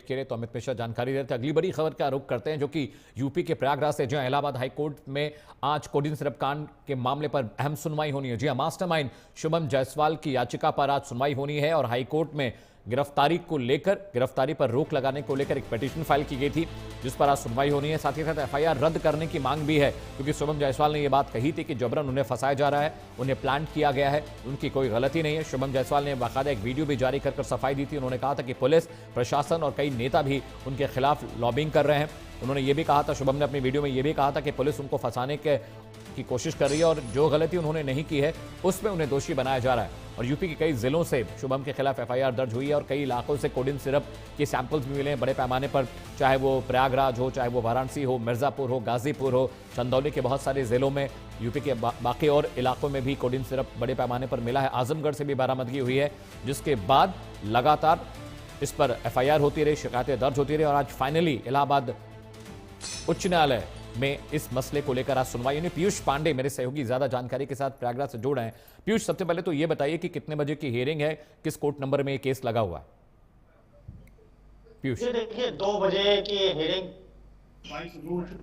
के लिए तो अमित मिश्रा जानकारी देते हैं। अगली बड़ी खबर का रुख करते हैं जो कि यूपी के प्रयागराज से, जहां इलाहाबाद हाई कोर्ट में आज कोडिन सिरप कांड के मामले पर अहम सुनवाई होनी है। जी हां, मास्टरमाइंड शुभम जायसवाल की याचिका पर आज सुनवाई होनी है और हाई कोर्ट में गिरफ्तारी पर रोक लगाने को लेकर एक पिटीशन फाइल की गई थी, जिस पर आज सुनवाई होनी है। साथ ही साथ एफआईआर रद्द करने की मांग भी है, क्योंकि शुभम जायसवाल ने यह बात कही थी कि जबरन उन्हें फंसाया जा रहा है, उन्हें प्लान किया गया है, उनकी कोई गलती नहीं है। शुभम जायसवाल ने बाकायदा एक वीडियो भी जारी कर सफाई दी थी। उन्होंने कहा था कि पुलिस प्रशासन और कई नेता भी उनके खिलाफ लॉबिंग कर रहे हैं। उन्होंने ये भी कहा था, शुभम ने अपनी वीडियो में ये भी कहा था कि पुलिस उनको फंसाने की कोशिश कर रही है और जो गलती उन्होंने नहीं की है उसमें उन्हें दोषी बनाया जा रहा है। और यूपी के कई जिलों से शुभम के खिलाफ एफआईआर दर्ज हुई है और कई इलाकों से कोडिन सिरप के सैंपल्स भी मिले हैं बड़े पैमाने पर, चाहे वो प्रयागराज हो, चाहे वो वाराणसी हो, मिर्जापुर हो, गाजीपुर हो, चंदौली के बहुत सारे जिलों में, यूपी के बाकी और इलाकों में भी कोडिन सिरप बड़े पैमाने पर मिला है। आजमगढ़ से भी बरामदगी हुई है, जिसके बाद लगातार इस पर एफआईआर होती रही, शिकायतें दर्ज होती रही और आज फाइनली इलाहाबाद उच्च न्यायालय में इस मसले को लेकर आज सुनवाई होनी। पीयूष पांडे मेरे सहयोगी ज्यादा जानकारी के साथ प्रयागराज से जुड़ रहे हैं। पीयूष, सबसे पहले तो यह बताइए कि कितने बजे की हियरिंग है, किस कोर्ट नंबर में यह केस लगा हुआ है? पीयूष, देखिए 2 बजे की हियरिंग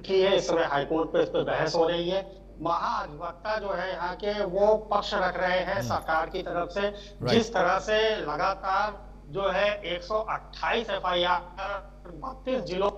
की है। इस समय हाईकोर्ट पे इस पर बहस हो रही है। महाधिवक्ता जो है यहाँ के, वो पक्ष रख रहे हैं सरकार की तरफ से। जिस तरह से लगातार जो है 128 एफआईआर 32 जिलों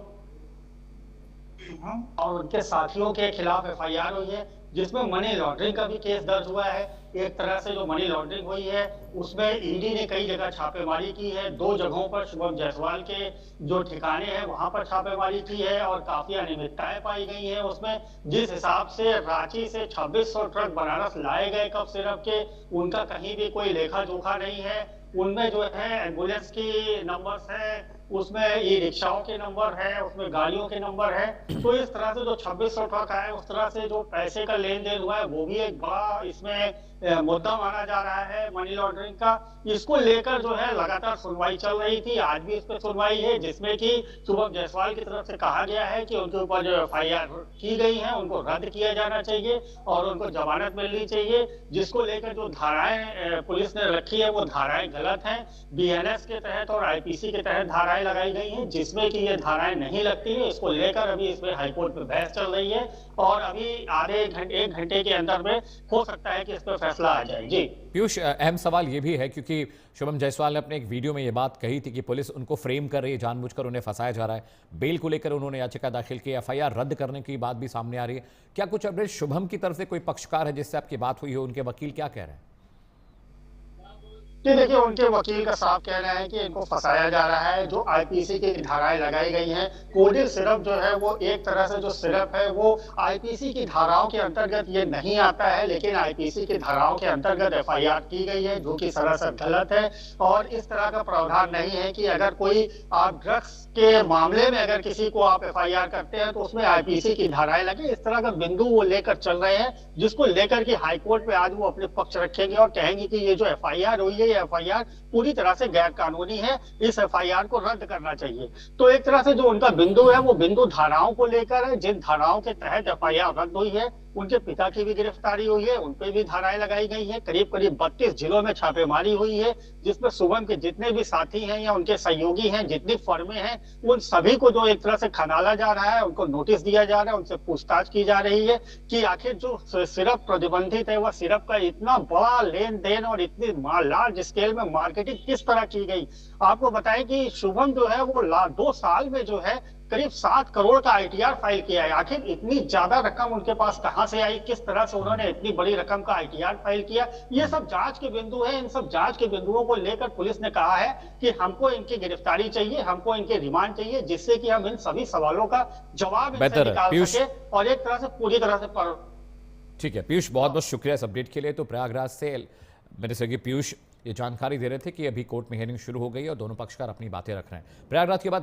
और उनके साथियों के खिलाफ एफआईआर हुई है, जिसमें मनी लॉन्ड्रिंग का भी केस दर्ज हुआ है। एक तरह से जो मनी लॉन्ड्रिंग हुई है उसमें ईडी ने कई जगह छापेमारी की है। 2 जगहों पर शुभम जायसवाल के जो ठिकाने हैं वहां पर छापेमारी की है और काफी अनियमितताएं पाई गई हैं उसमें। जिस हिसाब से रांची से 2600 ट्रक बनारस लाए गए कफ सिरप के, उनका कहीं भी कोई लेखा जोखा नहीं है। उनमें जो है एम्बुलेंस की नंबर्स है, उसमें ई रिक्शाओं के नंबर है, उसमें गाड़ियों के नंबर है। तो इस तरह से जो 2600 ट्रक आए, उस तरह से जो पैसे का लेन देन हुआ है वो भी एक बड़ा इसमें मुद्दा माना जा रहा है मनी लॉन्ड्रिंग का। इसको लेकर जो है लगातार सुनवाई चल रही थी। आज भी इस पर सुनवाई है, जिसमें कि शुभम जायसवाल की तरफ से कहा गया है कि उनके ऊपर जो एफआईआर की गई है उनको रद्द किया जाना चाहिए और उनको जमानत मिलनी चाहिए। जिसको लेकर जो धाराएं पुलिस ने रखी है वो धाराएं गलत हैं। बीएनएस के तहत और आईपीसी के तहत धाराएं लगाई गई हैं, जिसमें कि ये धाराएं नहीं लगती है। इसको लेकर अभी इसमें हाईकोर्ट में बहस चल रही है और अभी आधे घंटे 1 घंटे के अंदर में हो सकता है कि इस पर फैसला आ जाए। जी पीयूष, अहम सवाल यह भी है क्योंकि शुभम जायसवाल ने अपने एक वीडियो में यह बात कही थी कि पुलिस उनको फ्रेम कर रही है, जानबूझकर उन्हें फंसाया जा रहा है। बेल को लेकर उन्होंने याचिका दाखिल की, एफआईआर रद्द करने की बात भी सामने आ रही है। क्या कुछ अपडेट शुभम की तरफ से कोई पक्षकार है जिससे आपकी बात हुई हो? उनके वकील क्या कह रहे हैं? देखिए, उनके वकील का साफ कहना है कि इनको फंसाया जा रहा है। जो आईपीसी की धाराएं लगाई गई हैं, कोडिन सिरप जो है वो एक तरह से जो सिरप है वो आईपीसी की धाराओं के अंतर्गत ये नहीं आता है, लेकिन आईपीसी की धाराओं के अंतर्गत एफआईआर की गई है, जो कि सरासर गलत है। और इस तरह का प्रावधान नहीं है कि अगर कोई आप ड्रग्स के मामले में अगर किसी को आप एफआईआर करते हैं तो उसमें आईपीसी की धाराएं लगे। इस तरह का बिंदु वो लेकर चल रहे हैं, जिसको लेकर के हाईकोर्ट में आज वो अपने पक्ष रखेंगे और कहेंगे कि ये जो एफआईआर हुई है, एफआईआर पूरी तरह से गैर कानूनी है, इस एफआईआर को रद्द करना चाहिए। तो एक तरह से जो उनका बिंदु है वो बिंदु धाराओं को लेकर है। जिन धाराओं के तहत एफआईआर रद्द हुई है, उनके पिता की भी गिरफ्तारी हुई है, उनपे भी धाराएं लगाई गई हैं। करीब करीब 32 जिलों में छापेमारी हुई है, जिसमें शुभम के जितने भी साथी हैं या उनके सहयोगी हैं, जितनी फर्में हैं, उन सभी को जो एक तरह से खंगाला जा रहा है, उनको नोटिस दिया जा रहा है, उनसे पूछताछ की जा रही है कि आखिर जो सिरप प्रतिबंधित है वह सिरप का इतना बड़ा लेन देन और इतनी लार्ज स्केल में मार्केटिंग किस तरह की गई। आपको बताएं कि शुभम जो है वो 2 साल में जो है करीब 7 करोड़ का आईटीआर फाइल किया है। आखिर इतनी ज्यादा रकम उनके पास कहां से आई, किस तरह से उन्होंने इतनी बड़ी रकम का आईटीआर फाइल किया, ये सब जांच के बिंदु है। इन सब जांच के बिंदुओं को लेकर पुलिस ने कहा है कि हमको इनकी गिरफ्तारी चाहिए, हमको इनके रिमांड चाहिए, जिससे कि हम इन सभी सवालों का जवाब इनसे निकाल सके और एक तरह से पूरी तरह से ठीक है पीयूष, बहुत बहुत शुक्रिया इस अपडेट के लिए। तो प्रयागराज से मेरे सहयोगी पीयूष ये जानकारी दे रहे थे कि अभी कोर्ट में हियरिंग शुरू हो गई है और दोनों पक्षकार अपनी बातें रख रहे हैं। प्रयागराज के बाद